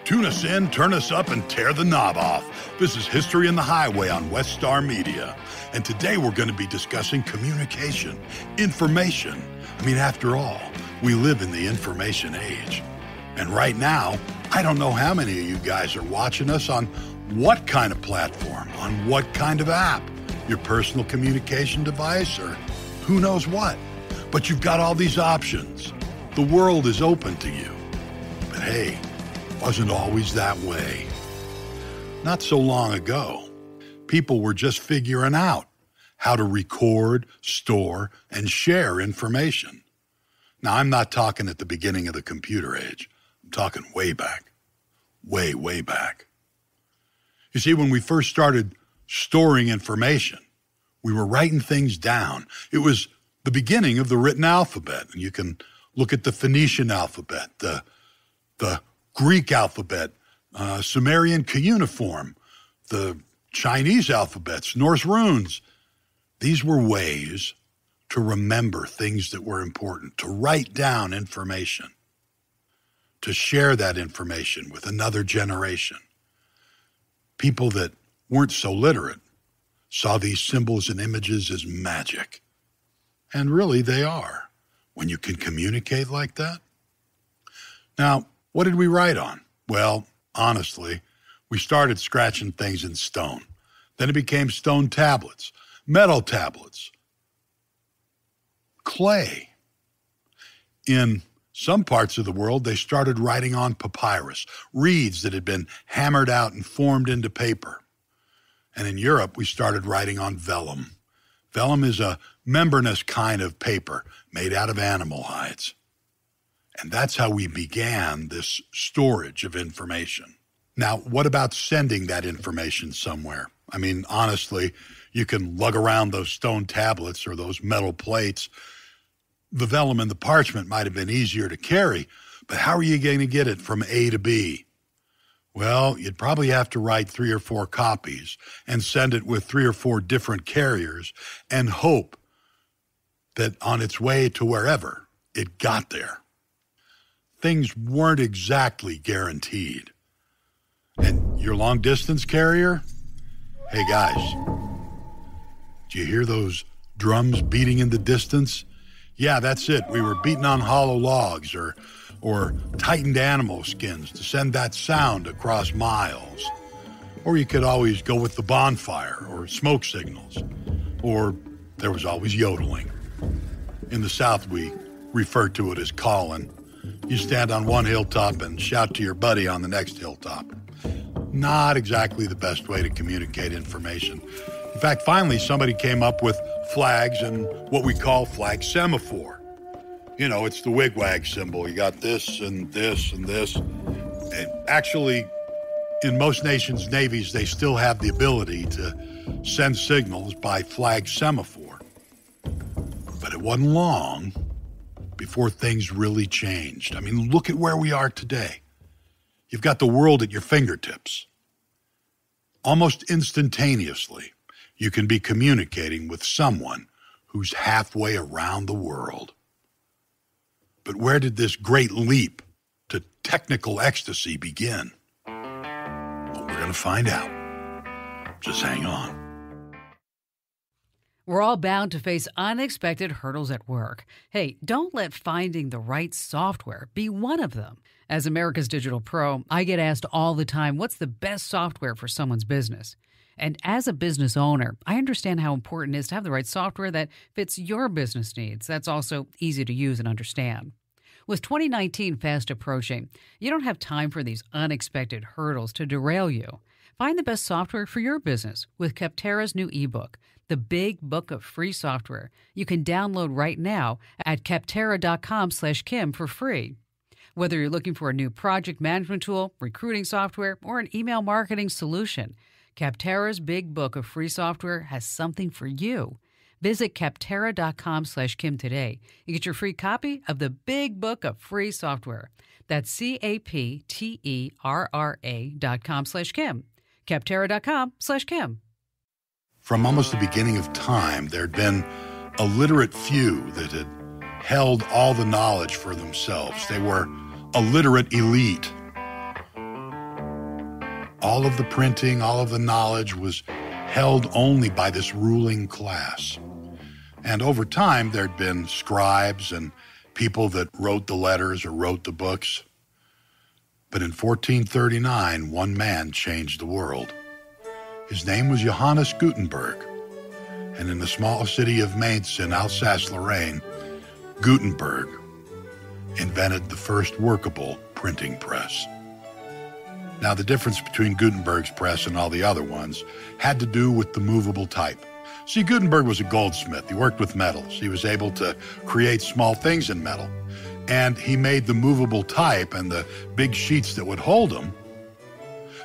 Tune us in, turn us up, and tear the knob off. This is History in the Highway on West Star Media. And today we're going to be discussing communication, information. I mean, after all, we live in the information age. And right now, I don't know how many of you guys are watching us on what kind of platform, on what kind of app, your personal communication device, or who knows what. But you've got all these options. The world is open to you. But hey, wasn't always that way. Not so long ago, people were just figuring out how to record, store, and share information. Now, I'm not talking at the beginning of the computer age. I'm talking way back, way back. You see, when we first started storing information, we were writing things down. It was the beginning of the written alphabet. And you can look at the Phoenician alphabet, the Greek alphabet, Sumerian cuneiform, the Chinese alphabets, Norse runes. These were ways to remember things that were important, to write down information, to share that information with another generation. People that weren't so literate saw these symbols and images as magic. And really they are, when you can communicate like that. Now, what did we write on? Well, honestly, we started scratching things in stone. Then it became stone tablets, metal tablets, clay. In some parts of the world, they started writing on papyrus, reeds that had been hammered out and formed into paper. And in Europe, we started writing on vellum. Vellum is a membranous kind of paper made out of animal hides. And that's how we began this storage of information. Now, what about sending that information somewhere? I mean, honestly, you can lug around those stone tablets or those metal plates. The vellum and the parchment might have been easier to carry, but how are you going to get it from A to B? Well, you'd probably have to write 3 or 4 copies and send it with 3 or 4 different carriers and hope that on its way to wherever it got there. Things weren't exactly guaranteed. And your long-distance carrier? Hey, guys, do you hear those drums beating in the distance? Yeah, that's it. We were beating on hollow logs or tightened animal skins to send that sound across miles. Or you could always go with the bonfire or smoke signals. Or there was always yodeling. In the South, we refer to it as calling. You stand on one hilltop and shout to your buddy on the next hilltop. Not exactly the best way to communicate information. In fact, finally, somebody came up with flags and what we call flag semaphore. You know, it's the wigwag symbol. You got this and this and this. And actually, in most nations' navies, they still have the ability to send signals by flag semaphore. But it wasn't long before things really changed. I mean, look at where we are today. You've got the world at your fingertips. Almost instantaneously, you can be communicating with someone who's halfway around the world. But where did this great leap to technical ecstasy begin? Well, we're going to find out. Just hang on. We're all bound to face unexpected hurdles at work. Hey, don't let finding the right software be one of them. As America's Digital Pro, I get asked all the time, what's the best software for someone's business? And as a business owner, I understand how important it is to have the right software that fits your business needs. That's also easy to use and understand. With 2019 fast approaching, you don't have time for these unexpected hurdles to derail you. Find the best software for your business with Capterra's new ebook, The Big Book of Free Software. You can download right now at capterra.com/Kim for free. Whether you're looking for a new project management tool, recruiting software, or an email marketing solution, Capterra's Big Book of Free Software has something for you. Visit capterra.com/Kim today and get your free copy of the Big Book of Free Software. That's capterra.com/Kim. capterra.com/Kim. From almost the beginning of time, there'd been a literate few that had held all the knowledge for themselves. They were a literate elite. All of the printing, all of the knowledge was held only by this ruling class. And over time, there'd been scribes and people that wrote the letters or wrote the books. But in 1439, one man changed the world. His name was Johannes Gutenberg. And in the small city of Mainz in Alsace-Lorraine, Gutenberg invented the first workable printing press. Now, the difference between Gutenberg's press and all the other ones had to do with the movable type. See, Gutenberg was a goldsmith. He worked with metals. He was able to create small things in metal. And he made the movable type and the big sheets that would hold them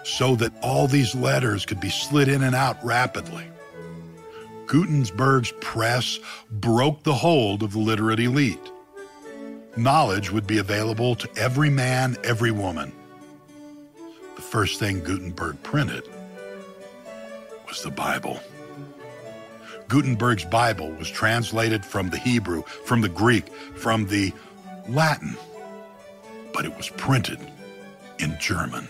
so that all these letters could be slid in and out rapidly. Gutenberg's press broke the hold of the literate elite. Knowledge would be available to every man, every woman. The first thing Gutenberg printed was the Bible. Gutenberg's Bible was translated from the Hebrew, from the Greek, from the Latin, but it was printed in German,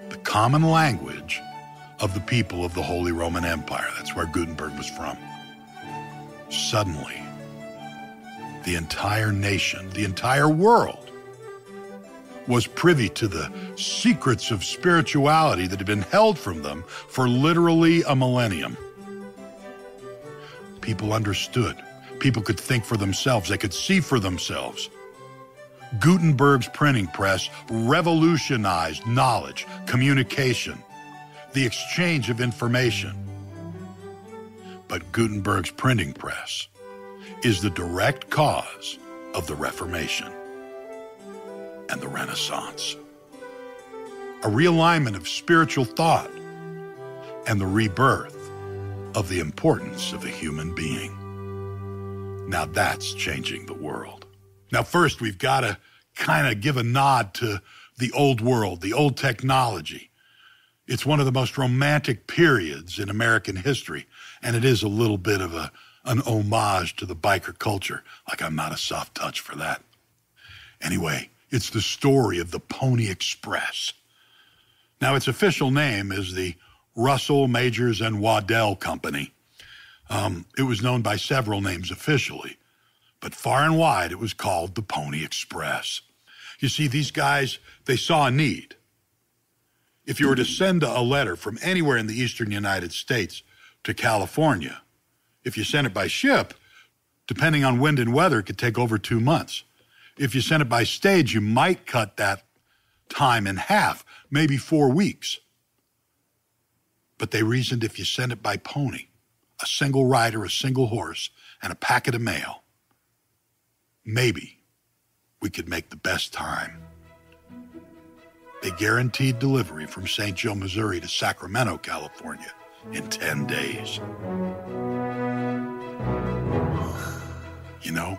the common language of the people of the Holy Roman Empire. That's where Gutenberg was from. Suddenly, the entire nation, the entire world, was privy to the secrets of spirituality that had been held from them for literally a millennium. People understood. People could think for themselves. They could see for themselves. Gutenberg's printing press revolutionized knowledge, communication, the exchange of information. But Gutenberg's printing press is the direct cause of the Reformation and the Renaissance. A realignment of spiritual thought and the rebirth of the importance of the human being. Now that's changing the world. Now first, we've got to kind of give a nod to the old world, the old technology. It's one of the most romantic periods in American history, and it is a little bit of an homage to the biker culture, like I'm not a soft touch for that. Anyway, it's the story of the Pony Express. Now, its official name is the Russell, Majors, and Waddell Company. It was known by several names officially, but far and wide it was called the Pony Express. You see, these guys, they saw a need. If you were to send a letter from anywhere in the eastern United States to California, if you sent it by ship, depending on wind and weather, it could take over 2 months. If you sent it by stage, you might cut that time in half, maybe 4 weeks. But they reasoned if you send it by pony, a single rider, a single horse, and a packet of mail, maybe we could make the best time. They guaranteed delivery from St. Joe, Missouri to Sacramento, California in 10 days. You know,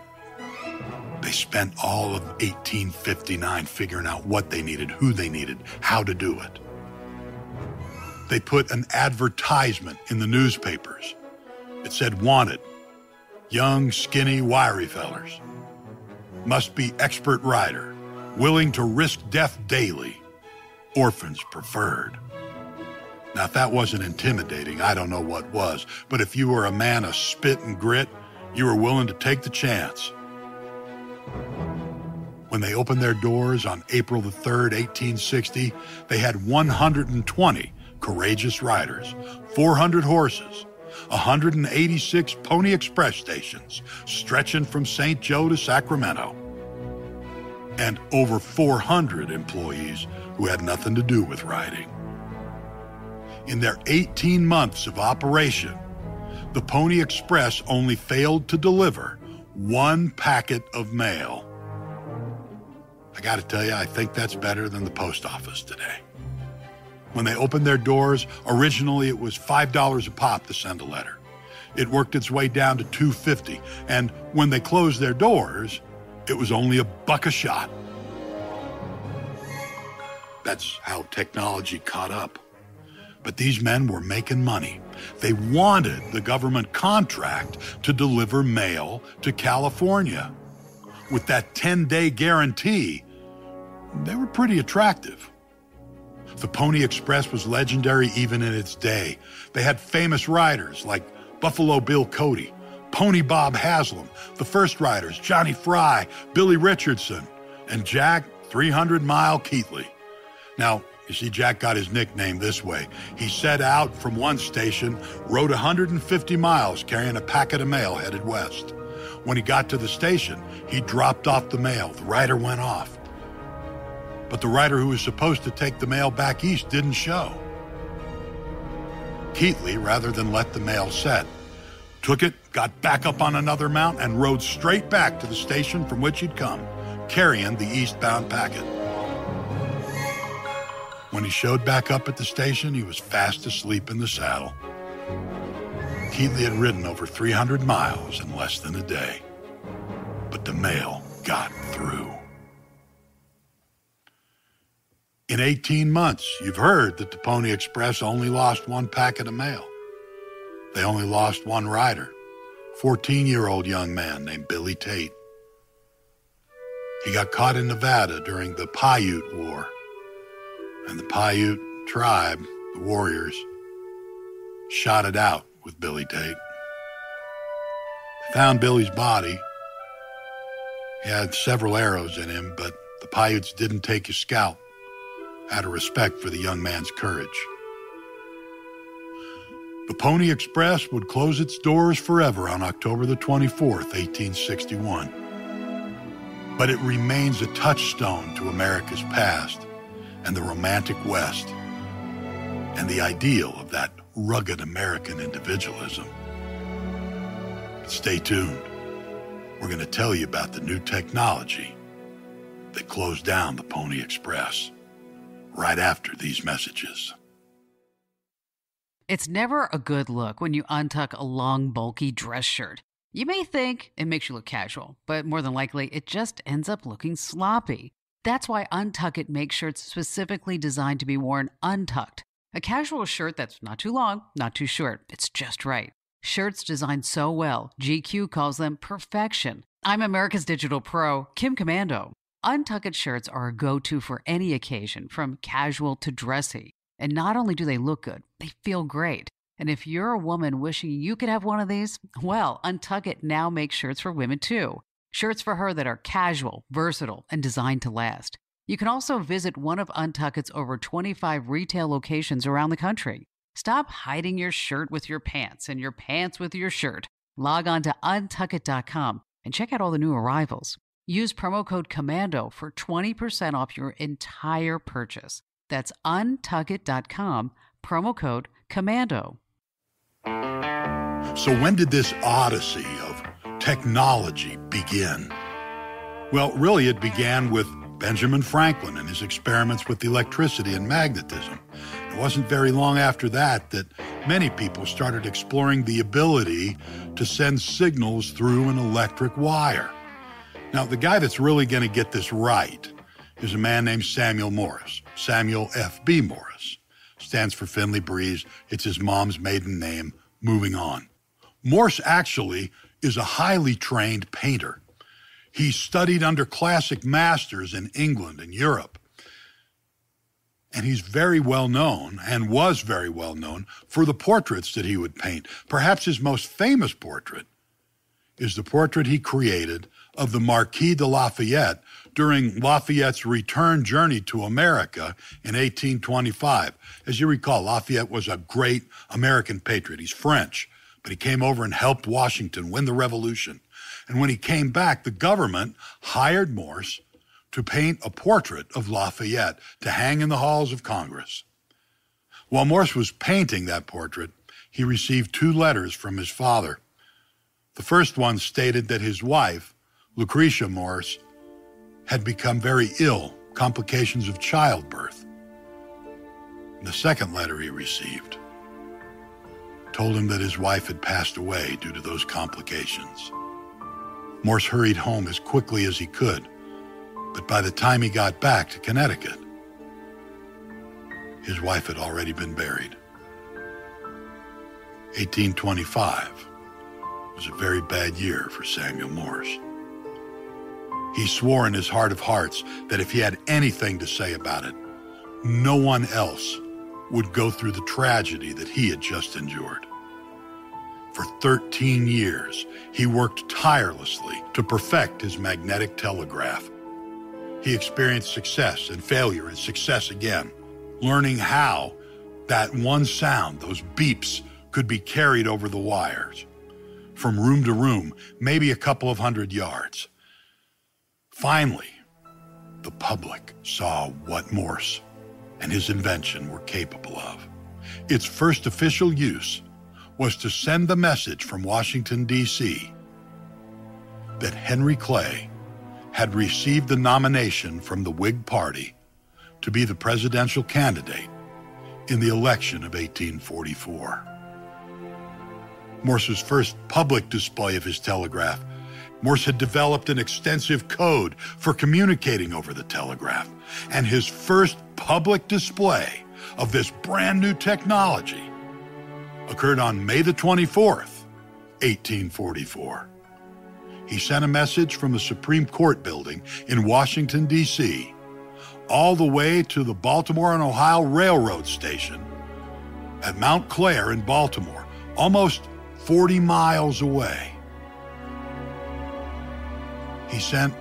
they spent all of 1859 figuring out what they needed, who they needed, how to do it. They put an advertisement in the newspapers. It said, wanted, young, skinny, wiry fellers. Must be expert rider, willing to risk death daily. Orphans preferred. Now, if that wasn't intimidating, I don't know what was. But if you were a man of spit and grit, you were willing to take the chance. When they opened their doors on April the 3rd, 1860, they had 120 courageous riders, 400 horses, 186 Pony Express stations stretching from St. Joe to Sacramento, and over 400 employees who had nothing to do with riding. In their 18 months of operation, the Pony Express only failed to deliver 1 packet of mail. I got to tell you, I think that's better than the post office today. When they opened their doors, originally it was $5 a pop to send a letter. It worked its way down to $2.50, and when they closed their doors, it was only $1 a shot. That's how technology caught up. But these men were making money. They wanted the government contract to deliver mail to California. With that 10-day guarantee, they were pretty attractive. The Pony Express was legendary even in its day. They had famous riders like Buffalo Bill Cody, Pony Bob Haslam, the first riders, Johnny Fry, Billy Richardson, and Jack 300-Mile Keithley. Now, you see, Jack got his nickname this way. He set out from one station, rode 150 miles carrying a packet of mail headed west. When he got to the station, he dropped off the mail. The rider went off. But the rider who was supposed to take the mail back east didn't show. Keithley, rather than let the mail set, took it, got back up on another mount, and rode straight back to the station from which he'd come, carrying the eastbound packet. When he showed back up at the station, he was fast asleep in the saddle. Keithley had ridden over 300 miles in less than a day, but the mail got through. In 18 months, you've heard that the Pony Express only lost one packet of mail. They only lost one rider, 14-year-old young man named Billy Tate. He got caught in Nevada during the Paiute War, and the Paiute tribe, the warriors, shot it out with Billy Tate. They found Billy's body. He had several arrows in him, but the Paiutes didn't take his scalp, out of respect for the young man's courage. The Pony Express would close its doors forever on October the 24th, 1861. But it remains a touchstone to America's past and the romantic West and the ideal of that rugged American individualism. But stay tuned. We're going to tell you about the new technology that closed down the Pony Express right after these messages. It's never a good look when you untuck a long, bulky dress shirt. You may think it makes you look casual, but more than likely, it just ends up looking sloppy. That's why Untuck It makes shirts specifically designed to be worn untucked. A casual shirt that's not too long, not too short. It's just right. Shirts designed so well, GQ calls them perfection. I'm America's digital pro, Kim Komando. Untuck It shirts are a go-to for any occasion, from casual to dressy. And not only do they look good, they feel great. And if you're a woman wishing you could have one of these, well, Untuck It now makes shirts for women too. Shirts for her that are casual, versatile, and designed to last. You can also visit one of Untuck It's over 25 retail locations around the country. Stop hiding your shirt with your pants and your pants with your shirt. Log on to untuckit.com and check out all the new arrivals. Use promo code Komando for 20% off your entire purchase. That's untuckit.com, promo code Komando. So when did this odyssey of technology begin? Well, really it began with Benjamin Franklin and his experiments with electricity and magnetism. It wasn't very long after that that many people started exploring the ability to send signals through an electric wire. Now, the guy that's really going to get this right is a man named Samuel Morse. Samuel F.B. Morse. Stands for Finley Breeze. It's his mom's maiden name. Moving on. Morse actually is a highly trained painter. He studied under classic masters in England and Europe. And he's very well known, and was very well known, for the portraits that he would paint. Perhaps his most famous portrait is the portrait he created of the Marquis de Lafayette during Lafayette's return journey to America in 1825. As you recall, Lafayette was a great American patriot. He's French, but he came over and helped Washington win the Revolution. And when he came back, the government hired Morse to paint a portrait of Lafayette to hang in the halls of Congress. While Morse was painting that portrait, he received 2 letters from his father. The first one stated that his wife, Lucretia Morse, had become very ill, complications of childbirth. The second letter he received told him that his wife had passed away due to those complications. Morse hurried home as quickly as he could, but by the time he got back to Connecticut, his wife had already been buried. 1825 was a very bad year for Samuel Morse. He swore in his heart of hearts that if he had anything to say about it, no one else would go through the tragedy that he had just endured. For 13 years, he worked tirelessly to perfect his magnetic telegraph. He experienced success and failure and success again, learning how that one sound, those beeps, could be carried over the wires, from room to room, maybe a couple of 100 yards. Finally, the public saw what Morse and his invention were capable of. Its first official use was to send the message from Washington, D.C. that Henry Clay had received the nomination from the Whig Party to be the presidential candidate in the election of 1844. Morse's first public display of his telegraph, Morse had developed an extensive code for communicating over the telegraph, and his first public display of this brand new technology occurred on May the 24th, 1844. He sent a message from the Supreme Court building in Washington, D.C., all the way to the Baltimore and Ohio Railroad station at Mount Clair in Baltimore, almost 40 miles away. He sent,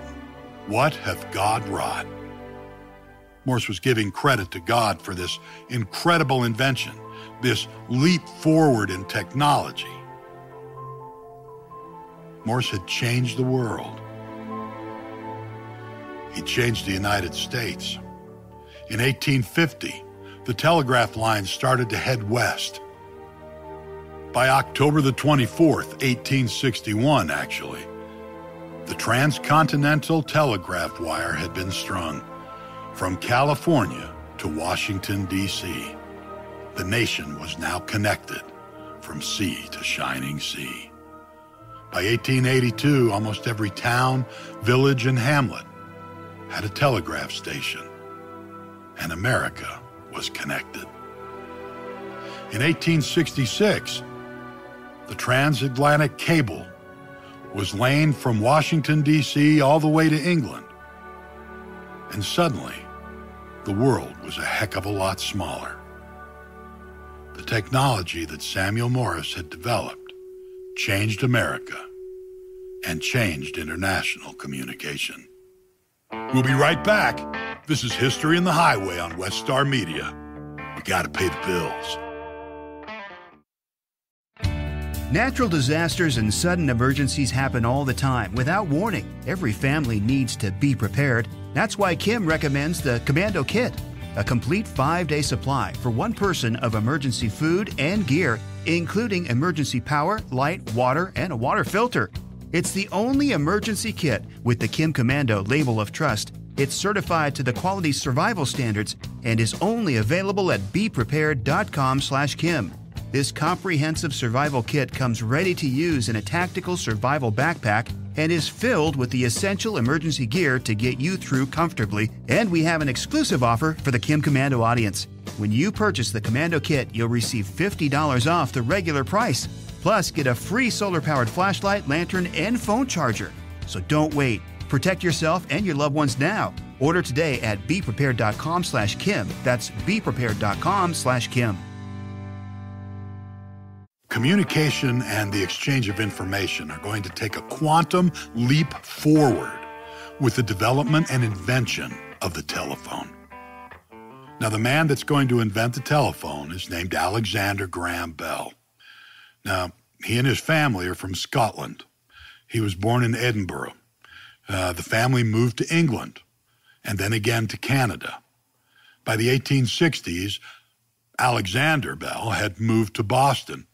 "What hath God wrought?" Morse was giving credit to God for this incredible invention, this leap forward in technology. Morse had changed the world. He changed the United States. In 1850, the telegraph lines started to head west. By October the 24th, 1861, actually, the transcontinental telegraph wire had been strung from California to Washington, D.C. The nation was now connected from sea to shining sea. By 1882, almost every town, village, and hamlet had a telegraph station, and America was connected. In 1866, the transatlantic cable was laying from Washington, D.C. all the way to England, and suddenly, the world was a heck of a lot smaller. The technology that Samuel Morse had developed changed America and changed international communication. We'll be right back. This is History in the Highway on West Star Media. We gotta pay the bills. Natural disasters and sudden emergencies happen all the time without warning. Every family needs to be prepared. That's why Kim recommends the Komando Kit, a complete 5-day supply for one person of emergency food and gear, including emergency power, light, water, and a water filter. It's the only emergency kit with the Kim Komando label of trust. It's certified to the quality survival standards and is only available at beprepared.com/Kim. This comprehensive survival kit comes ready to use in a tactical survival backpack and is filled with the essential emergency gear to get you through comfortably. And we have an exclusive offer for the Kim Komando audience. When you purchase the Komando Kit, you'll receive $50 off the regular price. Plus, get a free solar-powered flashlight, lantern, and phone charger. So don't wait. Protect yourself and your loved ones now. Order today at beprepared.com/Kim. That's beprepared.com/Kim. Communication and the exchange of information are going to take a quantum leap forward with the development and invention of the telephone. Now, the man that's going to invent the telephone is named Alexander Graham Bell. Now, he and his family are from Scotland. He was born in Edinburgh. The family moved to England and then again to Canada. By the 1860s, Alexander Bell had moved to Boston.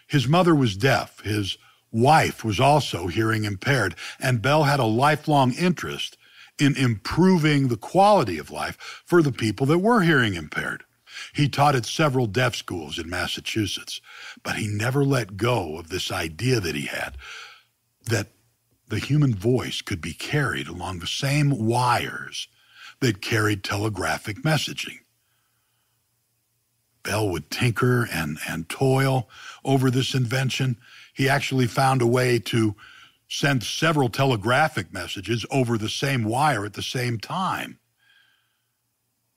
His mother was deaf. His wife was also hearing impaired, and Bell had a lifelong interest in improving the quality of life for the people that were hearing impaired. He taught at several deaf schools in Massachusetts, but he never let go of this idea that he had, that the human voice could be carried along the same wires that carried telegraphic messaging. Bell would tinker and toil over this invention. He actually found a way to send several telegraphic messages over the same wire at the same time.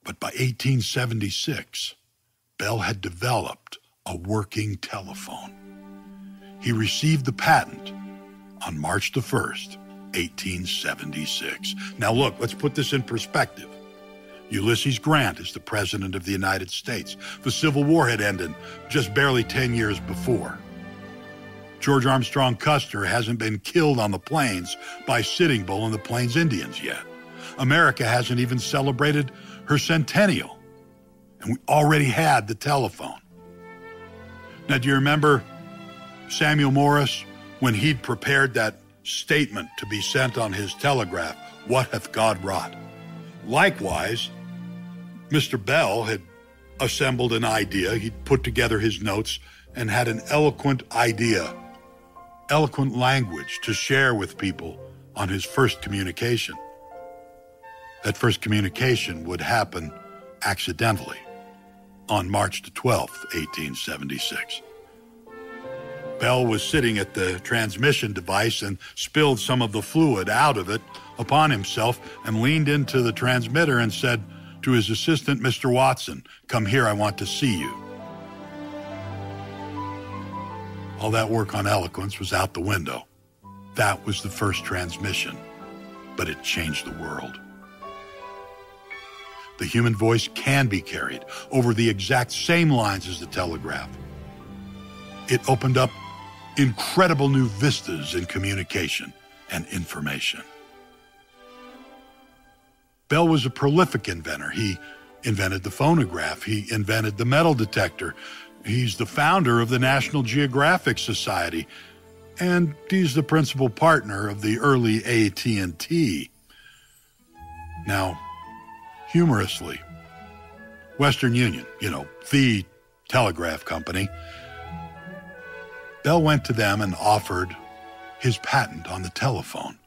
But by 1876, Bell had developed a working telephone. He received the patent on March the 1st, 1876. Now look, let's put this in perspective. Ulysses Grant is the President of the United States. The Civil War had ended just barely 10 years before. George Armstrong Custer hasn't been killed on the plains by Sitting Bull and the Plains Indians yet. America hasn't even celebrated her centennial, and we already had the telephone. Now, do you remember Samuel Morse when he'd prepared that statement to be sent on his telegraph, "What hath God wrought?" Likewise, Mr. Bell had assembled an idea. He'd put together his notes and had an eloquent idea, eloquent language to share with people on his first communication. That first communication would happen accidentally on March the 12th, 1876. Bell was sitting at the transmission device and spilled some of the fluid out of it upon himself and leaned into the transmitter and said to his assistant, "Mr. Watson, come here, I want to see you." All that work on eloquence was out the window. That was the first transmission, but it changed the world. The human voice can be carried over the exact same lines as the telegraph. It opened up incredible new vistas in communication and information. Bell was a prolific inventor. He invented the phonograph. He invented the metal detector. He's the founder of the National Geographic Society, and he's the principal partner of the early AT&T. Now, humorously, Western Union, the telegraph company, Bell went to them and offered his patent on the telephone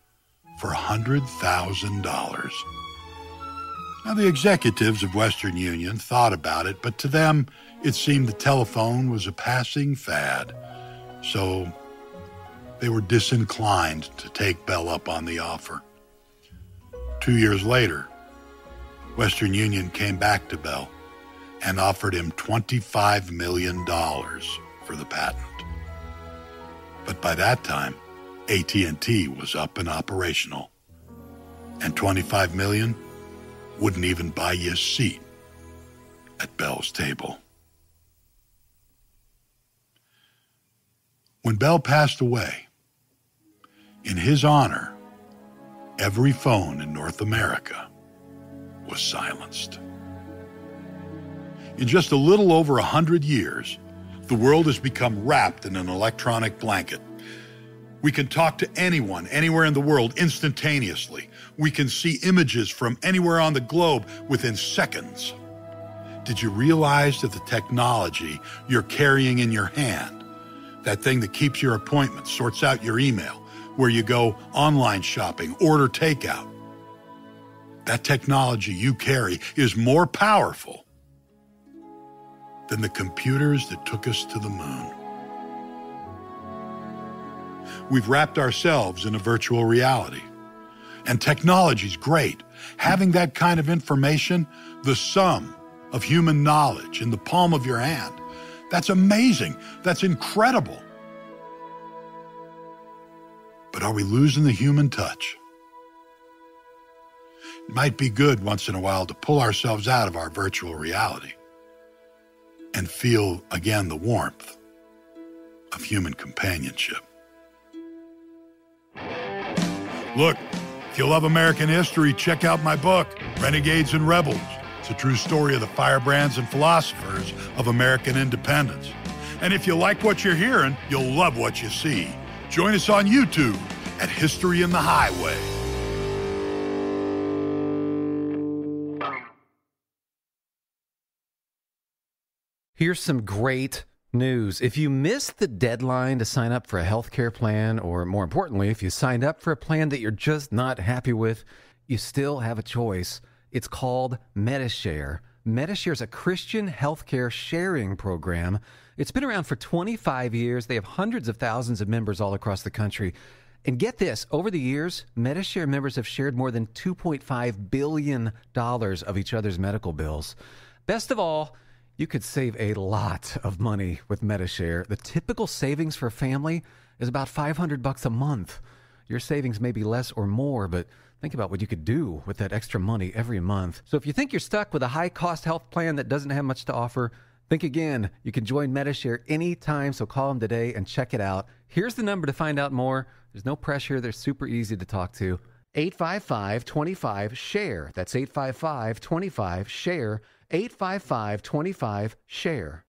for $100,000. Now, the executives of Western Union thought about it, but to them, it seemed the telephone was a passing fad. So they were disinclined to take Bell up on the offer. 2 years later, Western Union came back to Bell and offered him $25 million for the patent. But by that time, AT&T was up and operational, and $25 million wouldn't even buy you a seat at Bell's table. When Bell passed away, in his honor, every phone in North America was silenced. In just a little over 100 years, the world has become wrapped in an electronic blanket. We can talk to anyone, anywhere in the world, instantaneously. We can see images from anywhere on the globe within seconds. Did you realize that the technology you're carrying in your hand, that thing that keeps your appointments, sorts out your email, where you go online shopping, order takeout, that technology you carry is more powerful than the computers that took us to the moon? We've wrapped ourselves in a virtual reality. And technology's great. Having that kind of information, the sum of human knowledge in the palm of your hand, that's amazing. That's incredible. But are we losing the human touch? It might be good once in a while to pull ourselves out of our virtual reality and feel again the warmth of human companionship. Look, if you love American history, check out my book, Renegades and Rebels. It's a true story of the firebrands and philosophers of American independence. And if you like what you're hearing, you'll love what you see. Join us on YouTube at History in the Highway. Here's some great news. If you missed the deadline to sign up for a healthcare plan, or more importantly, if you signed up for a plan that you're just not happy with, you still have a choice. It's called MediShare. MediShare is a Christian healthcare sharing program. It's been around for 25 years. They have hundreds of thousands of members all across the country. And get this, over the years, Medi-Share members have shared more than $2.5 billion of each other's medical bills. Best of all, you could save a lot of money with Medi-Share. The typical savings for a family is about $500 a month. Your savings may be less or more, but think about what you could do with that extra money every month. So if you think you're stuck with a high-cost health plan that doesn't have much to offer, think again. You can join Medi-Share anytime, so call them today and check it out. Here's the number to find out more. There's no pressure. They're super easy to talk to. 855-25-SHARE. That's 855-25-SHARE. 855-25-SHARE.